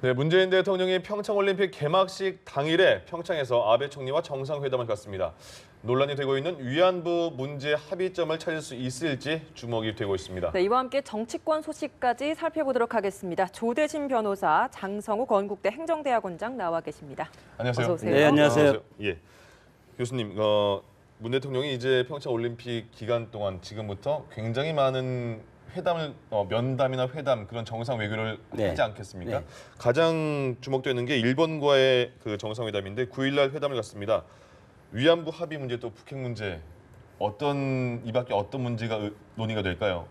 네, 문재인 대통령이 평창올림픽 개막식 당일에 평창에서 아베 총리와 정상회담을 갖습니다. 논란이 되고 있는 위안부 문제 합의점을 찾을 수 있을지 주목이 되고 있습니다. 네, 이와 함께 정치권 소식까지 살펴보도록 하겠습니다. 조대신 변호사, 장성우 건국대 행정대학원장 나와 계십니다. 안녕하세요. 어서 오세요. 네, 안녕하세요. 예, 교수님, 문 대통령이 이제 평창올림픽 기간 동안 지금부터 굉장히 많은 회담을 면담이나 회담 그런 정상 외교를 하지 않겠습니까? 네. 가장 주목되는 게 일본과의 그 정상회담인데 9일날 회담을 갖습니다. 위안부 합의 문제 또 북핵 문제 이 밖에 어떤 문제가 논의가 될까요?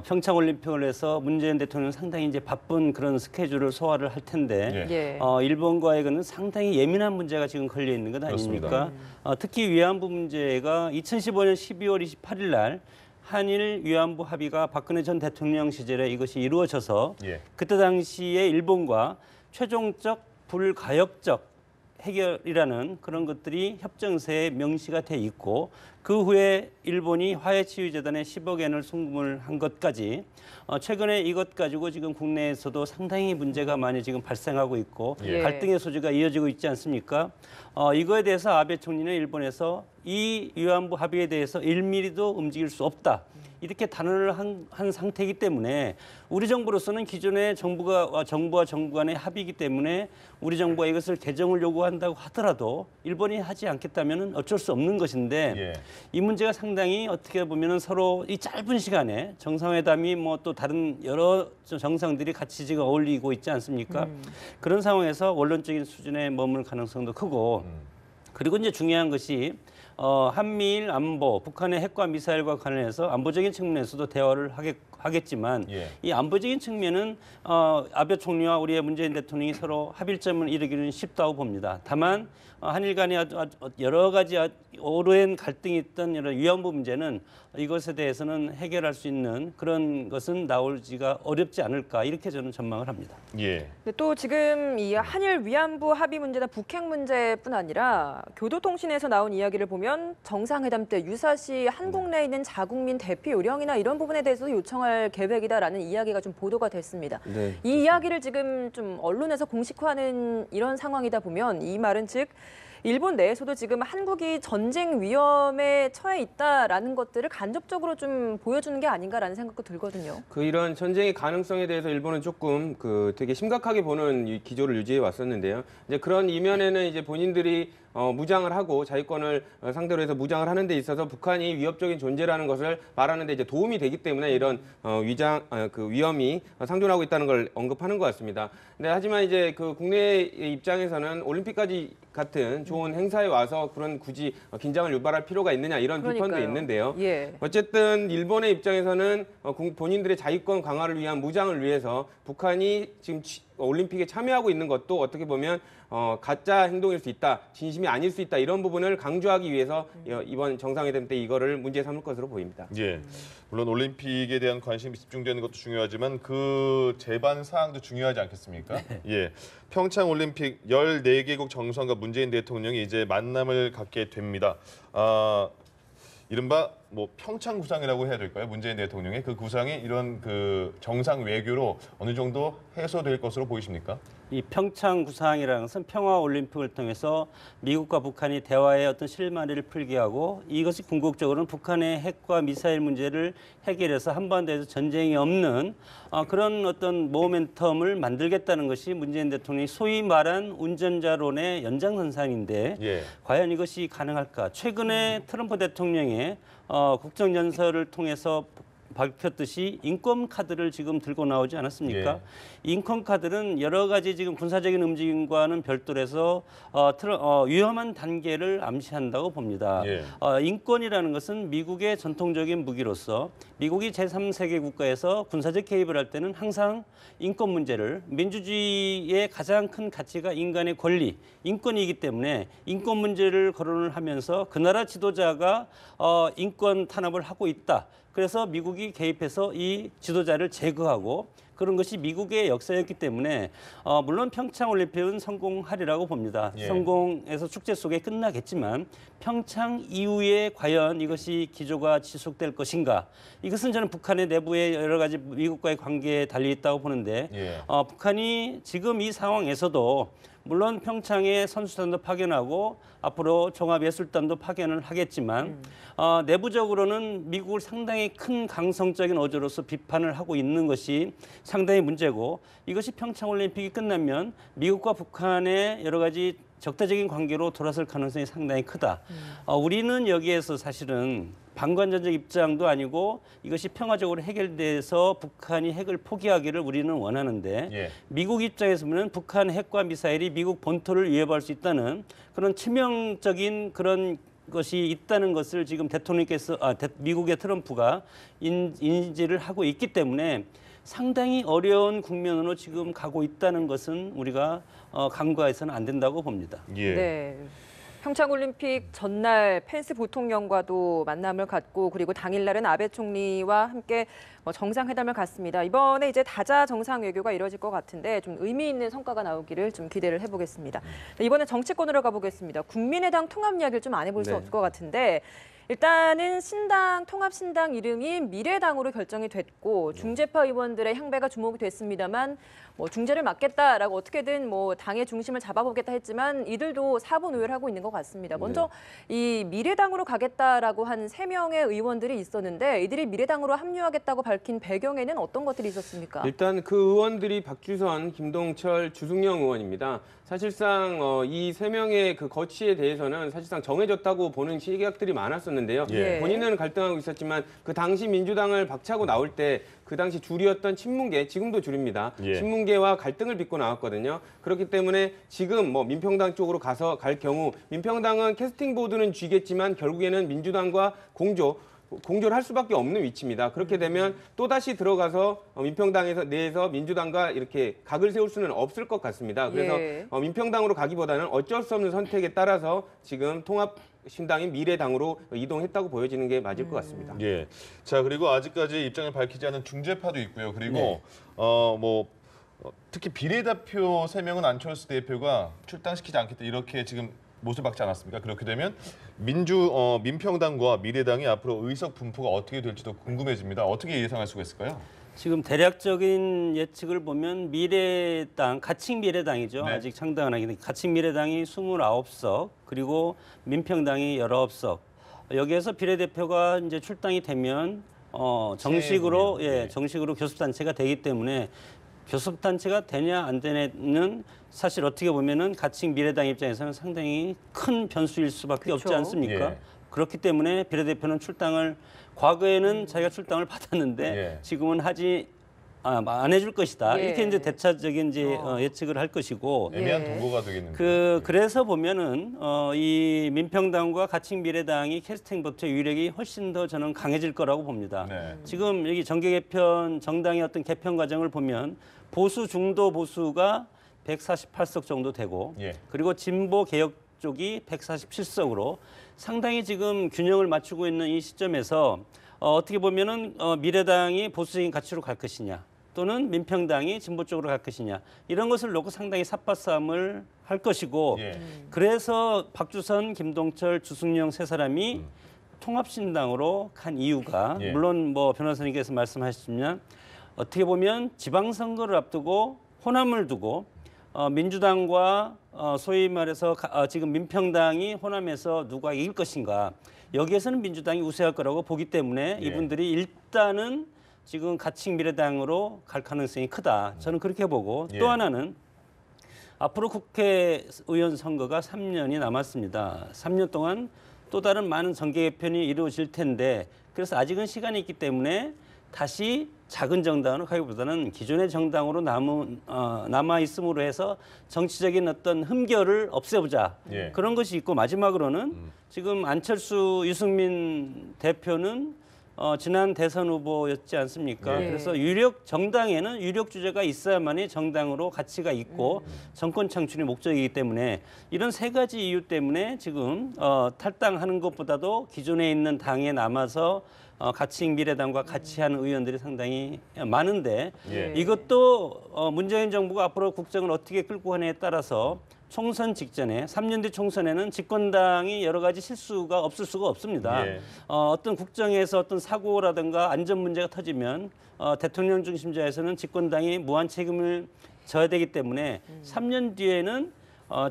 평창올림픽을 해서 문재인 대통령은 상당히 이제 바쁜 그런 스케줄을 소화를 할 텐데 예. 일본과의 그는 상당히 예민한 문제가 지금 걸려 있는 것 아닙니까? 특히 위안부 문제가 2015년 12월 28일 날 한일 위안부 합의가 박근혜 전 대통령 시절에 이것이 이루어져서 그때 당시에 일본과 최종적 불가역적 해결이라는 그런 것들이 협정서에 명시가 돼 있고 그 후에 일본이 화해치유재단에 10억 엔을 송금을 한 것까지 최근에 이것 가지고 지금 국내에서도 상당히 문제가 많이 지금 발생하고 있고 갈등의 소지가 이어지고 있지 않습니까? 이거에 대해서 아베 총리는 일본에서 이 위안부 합의에 대해서 1mm도 움직일 수 없다. 이렇게 단언을 한 상태이기 때문에 우리 정부로서는 기존의 정부와 정부 간의 합의이기 때문에 우리 정부가 이것을 개정을 요구한다고 하더라도 일본이 하지 않겠다면 어쩔 수 없는 것인데 이 문제가 상당히 어떻게 보면 서로 이 짧은 시간에 정상회담이 뭐 또 다른 여러 정상들이 같이 지금 어울리고 있지 않습니까? 그런 상황에서 원론적인 수준에 머물 가능성도 크고 그리고 이제 중요한 것이 한미일 안보, 북한의 핵과 미사일과 관련해서 안보적인 측면에서도 대화를 하겠지만 이 안보적인 측면은 아베 총리와 우리의 문재인 대통령이 서로 합의점을 이루기는 쉽다고 봅니다. 다만 한일 간에 여러 가지 오랜 갈등이 있던 여러 위안부 문제는 이것에 대해서는 해결할 수 있는 그런 것은 나올지가 어렵지 않을까 이렇게 저는 전망을 합니다. 또 지금 이 한일 위안부 합의 문제나 북핵 문제뿐 아니라 교도통신에서 나온 이야기를 보면 정상회담 때 유사시 한국 내에 있는 자국민 대피 요령이나 이런 부분에 대해서 요청할 계획이다라는 이야기가 좀 보도가 됐습니다. 이 이야기를 지금 좀 언론에서 공식화하는 이런 상황이다 보면 이 말은 즉 일본 내에서도 지금 한국이 전쟁 위험에 처해 있다라는 것들을 간접적으로 좀 보여주는 게 아닌가라는 생각도 들거든요. 이런 전쟁의 가능성에 대해서 일본은 조금 되게 심각하게 보는 이 기조를 유지해 왔었는데요. 이제 그런 이면에는 이제 본인들이 무장을 하고 자위권을 상대로 해서 무장을 하는 데 있어서 북한이 위협적인 존재라는 것을 말하는 데 이제 도움이 되기 때문에 이런 위험이 상존하고 있다는 걸 언급하는 것 같습니다. 근데 하지만 이제 그 국내 입장에서는 올림픽까지 같은 좋은 행사에 와서 그런 굳이 긴장을 유발할 필요가 있느냐 이런 비판도 있는데요. 어쨌든 일본의 입장에서는 본인들의 자위권 강화를 위한 무장을 위해서 북한이 지금 올림픽에 참여하고 있는 것도 어떻게 보면 가짜 행동일 수 있다, 진심이 아닐 수 있다 이런 부분을 강조하기 위해서 이번 정상회담 때 이거를 문제 삼을 것으로 보입니다. 물론 올림픽에 대한 관심이 집중되는 것도 중요하지만 그 제반 사항도 중요하지 않겠습니까? 평창 올림픽 14개국 정상과 문재인 대통령이 이제 만남을 갖게 됩니다. 이른바 뭐 평창 구상이라고 해야 될까요? 문재인 대통령의 그 구상이 이런 그 정상 외교로 어느 정도 해소될 것으로 보이십니까? 이 평창 구상이라는 것은 평화 올림픽을 통해서 미국과 북한이 대화의 어떤 실마리를 풀게 하고 이것이 궁극적으로는 북한의 핵과 미사일 문제를 해결해서 한반도에서 전쟁이 없는 그런 어떤 모멘텀을 만들겠다는 것이 문재인 대통령이 소위 말한 운전자론의 연장선상인데 과연 이것이 가능할까? 최근에 트럼프 대통령의 국정연설을 통해서 밝혔듯이 인권 카드를 지금 들고 나오지 않았습니까? 인권 카드는 여러 가지 지금 군사적인 움직임과는 별도로 해서 위험한 단계를 암시한다고 봅니다. 인권이라는 것은 미국의 전통적인 무기로서 미국이 제3세계 국가에서 군사적 개입을 할 때는 항상 인권 문제를 민주주의의 가장 큰 가치가 인간의 권리, 인권이기 때문에 인권 문제를 거론을 하면서 그 나라 지도자가 인권 탄압을 하고 있다. 그래서 미국이 개입해서 이 지도자를 제거하고 그런 것이 미국의 역사였기 때문에 물론 평창 올림픽은 성공하리라고 봅니다. 예. 성공해서 축제 속에 끝나겠지만 평창 이후에 과연 이것이 기조가 지속될 것인가? 이것은 저는 북한의 내부의 여러 가지 미국과의 관계에 달려 있다고 보는데 예. 북한이 지금 이 상황에서도 물론 평창에 선수단도 파견하고 앞으로 종합예술단도 파견을 하겠지만 내부적으로는 미국을 상당히 큰 강성적인 어조로서 비판을 하고 있는 것이 상당히 문제고 이것이 평창올림픽이 끝나면 미국과 북한의 여러 가지 적대적인 관계로 돌아설 가능성이 상당히 크다. 우리는 여기에서 사실은 방관전적 입장도 아니고 이것이 평화적으로 해결돼서 북한이 핵을 포기하기를 우리는 원하는데 예. 미국 입장에서 보면 북한 핵과 미사일이 미국 본토를 위협할 수 있다는 그런 치명적인 그런 것이 있다는 것을 지금 대통령께서 미국의 트럼프가 인지를 하고 있기 때문에 상당히 어려운 국면으로 지금 가고 있다는 것은 우리가 간과해서는 안 된다고 봅니다. 예. 네. 평창올림픽 전날 펜스 부통령과도 만남을 갖고 그리고 당일날은 아베 총리와 함께 정상회담을 갖습니다. 이번에 이제 다자 정상 외교가 이루어질 것 같은데 좀 의미 있는 성과가 나오기를 좀 기대를 해보겠습니다. 이번에 정치권으로 가보겠습니다. 국민의당 통합 이야기를 좀 안 해볼 수 네. 없을 것 같은데 일단은 신당 통합신당 이름이 미래당으로 결정이 됐고 중재파 의원들의 향배가 주목이 됐습니다만 뭐 중재를 맡겠다라고 어떻게든 뭐 당의 중심을 잡아보겠다 했지만 이들도 사본오열을 하고 있는 것 같습니다. 먼저 이 미래당으로 가겠다라고 한 3명의 의원들이 있었는데 이들이 미래당으로 합류하겠다고 밝힌 배경에는 어떤 것들이 있었습니까? 일단 그 의원들이 박주선, 김동철, 주승영 의원입니다. 사실상 이 3명의 그 거취에 대해서는 사실상 정해졌다고 보는 시각들이 많았었는데요. 예. 본인은 갈등하고 있었지만 그 당시 민주당을 박차고 나올 때 그 당시 줄이었던 친문계, 지금도 줄입니다. 예. 친문계와 갈등을 빚고 나왔거든요. 그렇기 때문에 지금 뭐 민평당 쪽으로 가서 갈 경우 민평당은 캐스팅 보드는 쥐겠지만 결국에는 민주당과 공조를 할 수밖에 없는 위치입니다. 그렇게 되면 또다시 들어가서 민평당에서 내에서 민주당과 이렇게 각을 세울 수는 없을 것 같습니다. 그래서 예. 민평당으로 가기보다는 어쩔 수 없는 선택에 따라서 지금 통합신당인 미래당으로 이동했다고 보여지는 게 맞을 것 같습니다. 예. 자, 그리고 아직까지 입장을 밝히지 않은 중재파도 있고요. 그리고 네. 특히 비례대표 3명은 안철수 대표가 출당시키지 않겠다 이렇게 지금 못을 박지 않았습니까? 그렇게 되면 민평당과 미래당이 앞으로 의석 분포가 어떻게 될지도 궁금해집니다. 어떻게 예상할 수가 있을까요? 지금 대략적인 예측을 보면 미래당, 가칭 미래당이죠. 네. 아직 창당 안 하긴 했는데 가칭 미래당이 29석, 그리고 민평당이 19석. 여기에서 비례대표가 이제 출당이 되면 정식으로 네. 정식으로 교섭단체가 되기 때문에 교섭단체가 되냐 안 되냐는 사실 어떻게 보면은 가칭 미래당 입장에서는 상당히 큰 변수일 수밖에 없지 그렇죠. 않습니까? 예. 그렇기 때문에 비례대표는 출당을 과거에는 자기가 출당을 받았는데 예. 지금은 안 해줄 것이다. 예. 이렇게 이제 대차적인 이제 예측을 할 것이고 애매한 예. 동거가 되겠는데. 그래서 보면은 이 민평당과 가칭 미래당이 캐스팅 보트의 위력이 훨씬 더 저는 강해질 거라고 봅니다. 네. 지금 여기 정계 개편 정당의 어떤 개편 과정을 보면 보수 중도 보수가 148석 정도 되고 예. 그리고 진보 개혁 쪽이 147석으로 상당히 지금 균형을 맞추고 있는 이 시점에서 어떻게 보면은 미래당이 보수적인 가치로 갈 것이냐 또는 민평당이 진보 쪽으로 갈 것이냐 이런 것을 놓고 상당히 삿바싸움을 할 것이고 예. 그래서 박주선, 김동철, 주승용 세 사람이 통합신당으로 간 이유가 예. 물론 뭐 변호사님께서 말씀하셨지만 어떻게 보면 지방선거를 앞두고 호남을 두고 민주당과 소위 말해서 지금 민평당이 호남에서 누가 이길 것인가 여기에서는 민주당이 우세할 거라고 보기 때문에 예. 이분들이 일단은 지금 가칭 미래당으로 갈 가능성이 크다. 저는 그렇게 보고 예. 또 하나는 앞으로 국회의원 선거가 3년이 남았습니다. 3년 동안 또 다른 많은 정계 개편이 이루어질 텐데 그래서 아직은 시간이 있기 때문에 다시 작은 정당으로 가기보다는 기존의 정당으로 남아 있음으로 해서 정치적인 어떤 흠결을 없애보자. 예. 그런 것이 있고 마지막으로는 지금 안철수, 유승민 대표는 지난 대선 후보였지 않습니까? 예. 그래서 유력 정당에는 유력 주자가 있어야만이 정당으로 가치가 있고 정권 창출이 목적이기 때문에 이런 3가지 이유 때문에 지금 탈당하는 것보다도 기존에 있는 당에 남아서 가치익 미래당과 같이 하는 의원들이 상당히 많은데 예. 이것도 문재인 정부가 앞으로 국정을 어떻게 끌고 가느냐에 따라서 총선 직전에 3년 뒤 총선에는 집권당이 여러 가지 실수가 없을 수가 없습니다. 예. 어떤 국정에서 어떤 사고라든가 안전 문제가 터지면 대통령 중심제에서는 집권당이 무한 책임을 져야 되기 때문에 3년 뒤에는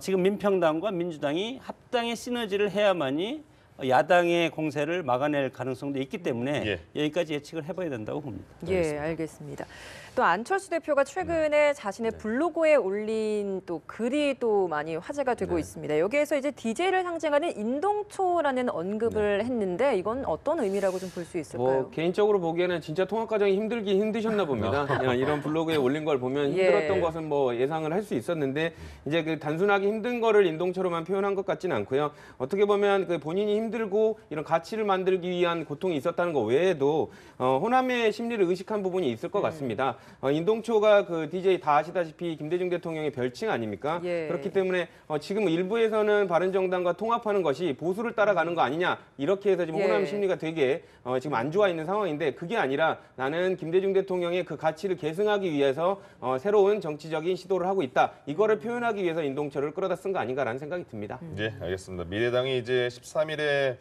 지금 민평당과 민주당이 합당의 시너지를 해야만이 야당의 공세를 막아낼 가능성도 있기 때문에 예. 여기까지 예측을 해봐야 된다고 봅니다. 예, 알겠습니다. 또 안철수 대표가 최근에 자신의 블로그에 올린 또 글이 또 많이 화제가 되고 있습니다. 여기에서 이제 DJ를 상징하는 인동초라는 언급을 했는데 이건 어떤 의미라고 좀 볼 수 있을까요? 뭐 개인적으로 보기에는 진짜 통합 과정이 힘드셨나 봅니다. 그냥 이런 블로그에 올린 걸 보면 힘들었던 예. 것은 뭐 예상을 할 수 있었는데 이제 그 단순하게 힘든 거를 인동초로만 표현한 것 같지는 않고요. 어떻게 보면 그 본인이 힘들고 이런 가치를 만들기 위한 고통이 있었다는 것 외에도 호남의 심리를 의식한 부분이 있을 것 같습니다. 인동초가 그 DJ 다 아시다시피 김대중 대통령의 별칭 아닙니까? 예. 그렇기 때문에 지금 일부에서는 바른정당과 통합하는 것이 보수를 따라가는 거 아니냐 이렇게 해서 지금 예. 호남 심리가 되게 지금 안 좋아 있는 상황인데 그게 아니라 나는 김대중 대통령의 그 가치를 계승하기 위해서 새로운 정치적인 시도를 하고 있다. 이거를 표현하기 위해서 인동초를 끌어다 쓴 거 아닌가라는 생각이 듭니다. 예, 알겠습니다. 미래당이 이제 13일에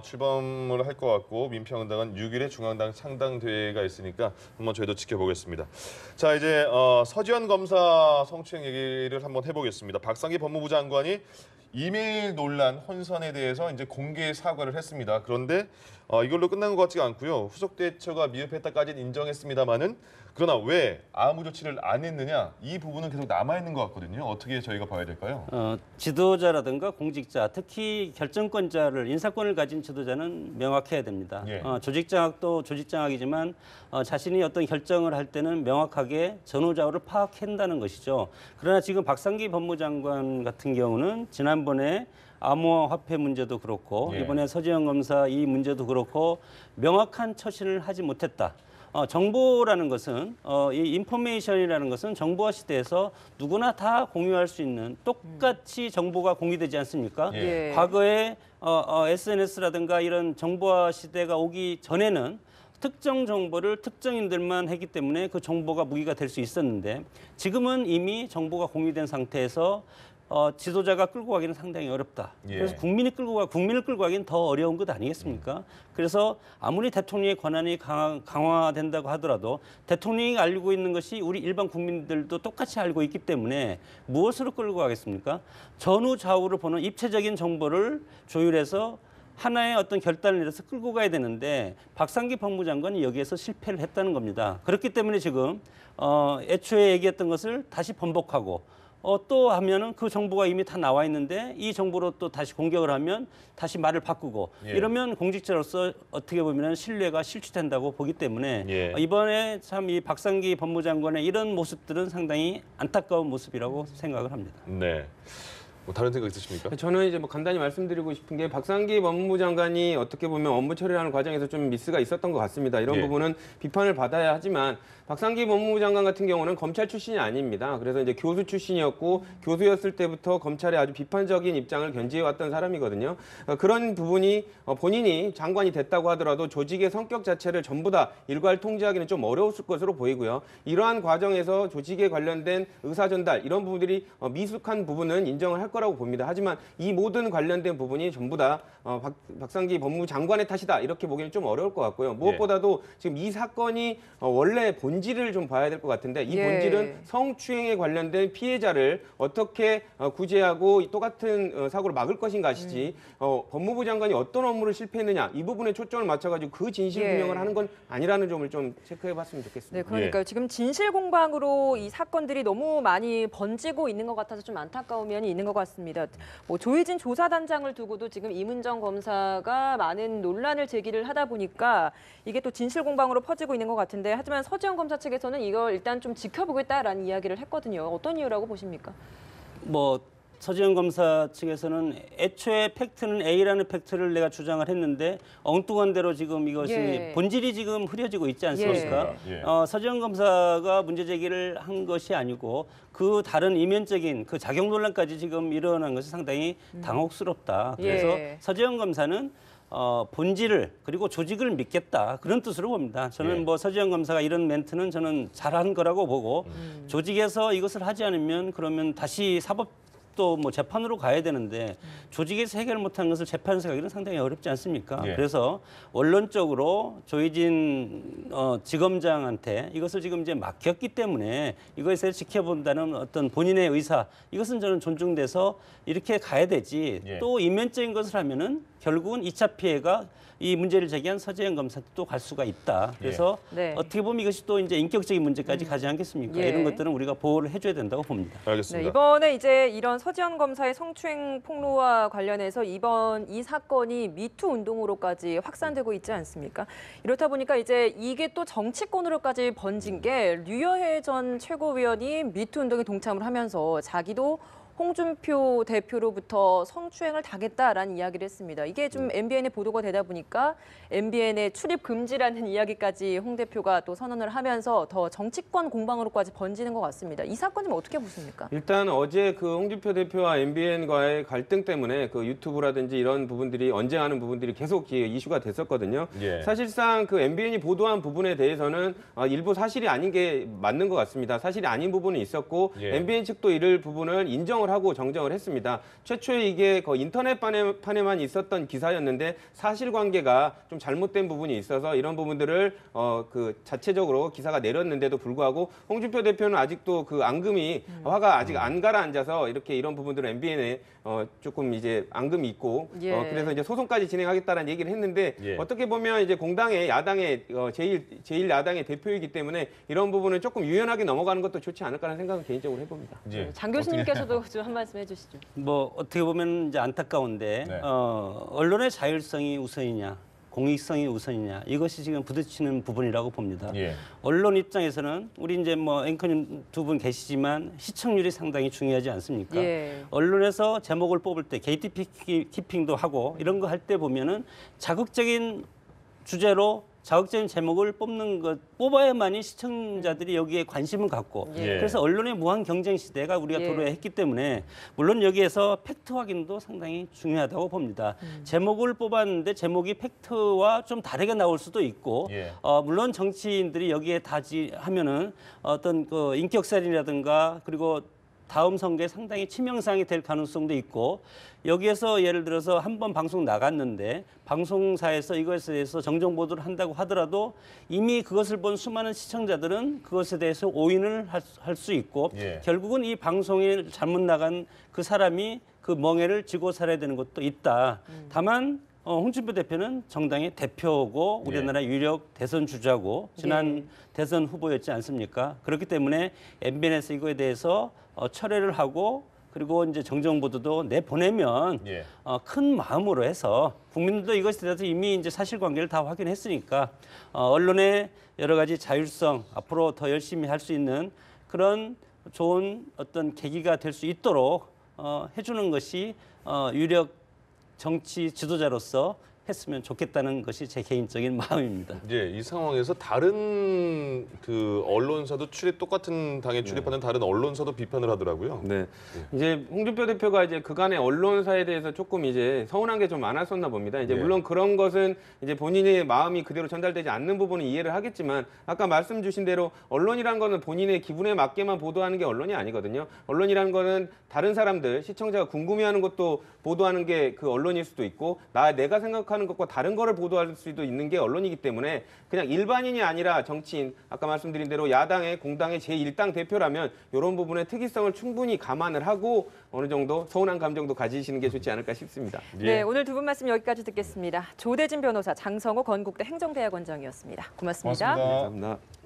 출범을 할 것 같고 민평당은 6일에 중앙당 창당대회가 있으니까 한번 저희도 지켜보겠습니다. 자, 이제 서지현 검사 성추행 얘기를 한번 해보겠습니다. 박상기 법무부 장관이 이메일 논란 혼선에 대해서 이제 공개 사과를 했습니다. 그런데 이걸로 끝난 것 같지가 않고요. 후속 대처가 미흡했다까지는 인정했습니다만은 그러나 왜 아무 조치를 안 했느냐 이 부분은 계속 남아 있는 것 같거든요. 어떻게 저희가 봐야 될까요? 지도자라든가 공직자, 특히 결정권자를 인사권을 가진 지도자는 명확해야 됩니다. 예. 조직장악도 조직장악이지만 자신이 어떤 결정을 할 때는 명확하게 전후좌우를 파악한다는 것이죠. 그러나 지금 박상기 법무장관 같은 경우는 지난번에 암호화폐 문제도 그렇고 예. 이번에 서지현 검사 이 문제도 그렇고 명확한 처신을 하지 못했다. 정보라는 것은 이 인포메이션이라는 것은 정보화 시대에서 누구나 다 공유할 수 있는 똑같이 정보가 공유되지 않습니까? 예. 과거에 SNS라든가 이런 정보화 시대가 오기 전에는 특정 정보를 특정인들만 했기 때문에 그 정보가 무기가 될 수 있었는데 지금은 이미 정보가 공유된 상태에서 지도자가 끌고 가기는 상당히 어렵다. 예. 그래서 국민을 끌고 가기는 더 어려운 것 아니겠습니까? 그래서 아무리 대통령의 권한이 강화된다고 하더라도 대통령이 알고 있는 것이 우리 일반 국민들도 똑같이 알고 있기 때문에 무엇으로 끌고 가겠습니까? 전후 좌우를 보는 입체적인 정보를 조율해서 하나의 어떤 결단을 내려서 끌고 가야 되는데 박상기 법무장관이 여기에서 실패를 했다는 겁니다. 그렇기 때문에 지금 애초에 얘기했던 것을 다시 번복하고 또 하면은 그 정보가 이미 다 나와 있는데 이 정보로 또 다시 공격을 하면 다시 말을 바꾸고 예. 이러면 공직자로서 어떻게 보면 신뢰가 실추된다고 보기 때문에 예. 이번에 참 이 박상기 법무장관의 이런 모습들은 상당히 안타까운 모습이라고 생각을 합니다. 네. 뭐 다른 생각 있으십니까? 저는 이제 뭐 간단히 말씀드리고 싶은 게 박상기 법무부 장관이 어떻게 보면 업무 처리하는 과정에서 좀 미스가 있었던 것 같습니다. 이런 예. 부분은 비판을 받아야 하지만 박상기 법무부 장관 같은 경우는 검찰 출신이 아닙니다. 그래서 이제 교수 출신이었고 교수였을 때부터 검찰에 아주 비판적인 입장을 견지해왔던 사람이거든요. 그런 부분이 본인이 장관이 됐다고 하더라도 조직의 성격 자체를 전부 다 일괄 통제하기는 좀 어려웠을 것으로 보이고요. 이러한 과정에서 조직에 관련된 의사 전달 이런 부분들이 미숙한 부분은 인정을 할 거라고 봅니다. 하지만 이 모든 관련된 부분이 전부 다 박상기 법무부 장관의 탓이다 이렇게 보기는 좀 어려울 것 같고요. 무엇보다도 지금 이 사건이 원래 본질을 좀 봐야 될 것 같은데 이 예. 본질은 성추행에 관련된 피해자를 어떻게 구제하고 똑같은 사고를 막을 것인가시지 법무부 장관이 어떤 업무를 실패했느냐 이 부분에 초점을 맞춰가지고 그 진실 예. 규명을 하는 건 아니라는 점을 좀 체크해봤으면 좋겠습니다. 네, 그러니까요. 지금 진실 공방으로 이 사건들이 너무 많이 번지고 있는 것 같아서 좀 안타까운 면이 있는 것 같습니다. 뭐 조희진 조사단장을 두고도 지금 이문정 검사가 많은 논란을 제기를 하다 보니까 이게 또 진실 공방으로 퍼지고 있는 것 같은데 하지만 서지현 검사 측에서는 이걸 일단 좀 지켜보겠다라는 이야기를 했거든요. 어떤 이유라고 보십니까? 뭐 서지현 검사 측에서는 애초에 팩트는 A라는 팩트를 내가 주장을 했는데 엉뚱한 대로 지금 이것이 예. 본질이 지금 흐려지고 있지 않습니까? 예. 서지현 검사가 문제 제기를 한 것이 아니고 그 다른 이면적인 그 작용 논란까지 지금 일어난 것이 상당히 당혹스럽다. 그래서 예. 서지현 검사는 본질을 그리고 조직을 믿겠다 그런 뜻으로 봅니다. 저는 예. 뭐 서지현 검사가 이런 멘트는 저는 잘한 거라고 보고 조직에서 이것을 하지 않으면 그러면 다시 사법도 뭐 재판으로 가야 되는데 조직에서 해결 못한 것을 재판에서 가기는 상당히 어렵지 않습니까? 예. 그래서 원론적으로 조희진 지검장한테 이것을 지금 이제 맡겼기 때문에 이것을 지켜본다는 어떤 본인의 의사 이것은 저는 존중돼서 이렇게 가야 되지. 예. 또 인면적인 것을 하면은 결국은 2차 피해가 이 문제를 제기한 서재현 검사도 또 갈 수가 있다. 그래서 네. 어떻게 보면 이것이 또 이제 인격적인 문제까지 가지 않겠습니까? 예. 이런 것들은 우리가 보호를 해줘야 된다고 봅니다. 네, 알겠습니다. 이번에 이제 이런 서지현 검사의 성추행 폭로와 관련해서 이번 이 사건이 미투 운동으로까지 확산되고 있지 않습니까? 이렇다 보니까 이제 이게 또 정치권으로까지 번진 게 류여해 전 최고위원이 미투 운동에 동참을 하면서 자기도 홍준표 대표로부터 성추행을 당했다라는 이야기를 했습니다. 이게 좀 MBN에 보도가 되다 보니까 MBN의 출입 금지라는 이야기까지 홍 대표가 또 선언을 하면서 더 정치권 공방으로까지 번지는 것 같습니다. 이 사건 좀 어떻게 보십니까? 일단 어제 그 홍준표 대표와 MBN과의 갈등 때문에 그 유튜브라든지 이런 부분들이 언쟁하는 부분들이 계속 이슈가 됐었거든요. 예. 사실상 그 MBN이 보도한 부분에 대해서는 일부 사실이 아닌 게 맞는 것 같습니다. 사실이 아닌 부분이 있었고 예. MBN 측도 이를 부분을 인정을 하고 정정을 했습니다. 최초에 이게 그 인터넷판에만 있었던 기사였는데 사실관계가 좀 잘못된 부분이 있어서 이런 부분들을 그 자체적으로 기사가 내렸는데도 불구하고 홍준표 대표는 아직도 그 앙금이 화가 아직 안 가라앉아서 이렇게 이런 부분들을 MBN에 조금 이제 앙금이 있고 예. 그래서 이제 소송까지 진행하겠다는 얘기를 했는데 예. 어떻게 보면 이제 공당의 야당의 제일 야당의 대표이기 때문에 이런 부분은 조금 유연하게 넘어가는 것도 좋지 않을까라는 생각은 개인적으로 해봅니다. 예. 장 교수님께서도 좀 한 말씀 해주시죠. 뭐 어떻게 보면 이제 안타까운데 네. 언론의 자율성이 우선이냐 공익성이 우선이냐 이것이 지금 부딪히는 부분이라고 봅니다. 예. 언론 입장에서는 우리 이제 뭐 앵커님 두 분 계시지만 시청률이 상당히 중요하지 않습니까? 예. 언론에서 제목을 뽑을 때 게이트키핑도 하고 이런 거 할 때 보면은 자극적인 주제로 자극적인 제목을 뽑아야만이 시청자들이 여기에 관심을 갖고 예. 그래서 언론의 무한 경쟁 시대가 우리가 예. 도래했기 때문에 물론 여기에서 팩트 확인도 상당히 중요하다고 봅니다. 제목을 뽑았는데 제목이 팩트와 좀 다르게 나올 수도 있고 예. 물론 정치인들이 여기에 다지하면은 어떤 그 인격살인이라든가 그리고 다음 선거에 상당히 치명상이 될 가능성도 있고 여기에서 예를 들어서 한 번 방송 나갔는데 방송사에서 이것에 대해서 정정 보도를 한다고 하더라도 이미 그것을 본 수많은 시청자들은 그것에 대해서 오인을 할 수 있고 예. 결국은 이 방송에 잘못 나간 그 사람이 그 멍해를 지고 살아야 되는 것도 있다. 다만 홍준표 대표는 정당의 대표고 우리나라 유력 대선 주자고 지난 대선 후보였지 않습니까? 그렇기 때문에 MBN에서 이거에 대해서 철회를 하고 그리고 이제 정정 보도도 내보내면 예. 큰 마음으로 해서 국민들도 이것에 대해서 이미 이제 사실관계를 다 확인했으니까 언론의 여러 가지 자율성 앞으로 더 열심히 할 수 있는 그런 좋은 어떤 계기가 될 수 있도록 해주는 것이 유력 정치 지도자로서 했으면 좋겠다는 것이 제 개인적인 마음입니다. 예, 이 상황에서 다른 그 언론사도 똑같은 당에 출입하는 다른 언론사도 비판을 하더라고요. 네. 이제 홍준표 대표가 이제 그간의 언론사에 대해서 조금 이제 서운한 게 좀 많았었나 봅니다. 이제 예. 물론 그런 것은 이제 본인의 마음이 그대로 전달되지 않는 부분은 이해를 하겠지만 아까 말씀 주신 대로 언론이란 거는 본인의 기분에 맞게만 보도하는 게 언론이 아니거든요. 언론이란 거는 다른 사람들, 시청자가 궁금해하는 것도 보도하는 게 그 언론일 수도 있고 내가 생각하는 것과 다른 거를 보도할 수도 있는 게 언론이기 때문에 그냥 일반인이 아니라 정치인, 아까 말씀드린 대로 야당의 공당의 제1당 대표라면 이런 부분의 특이성을 충분히 감안을 하고 어느 정도 서운한 감정도 가지시는 게 좋지 않을까 싶습니다. 예. 네, 오늘 두 분 말씀 여기까지 듣겠습니다. 조대진 변호사, 장성호 건국대 행정대학원장이었습니다. 고맙습니다. 고맙습니다. 감사합니다.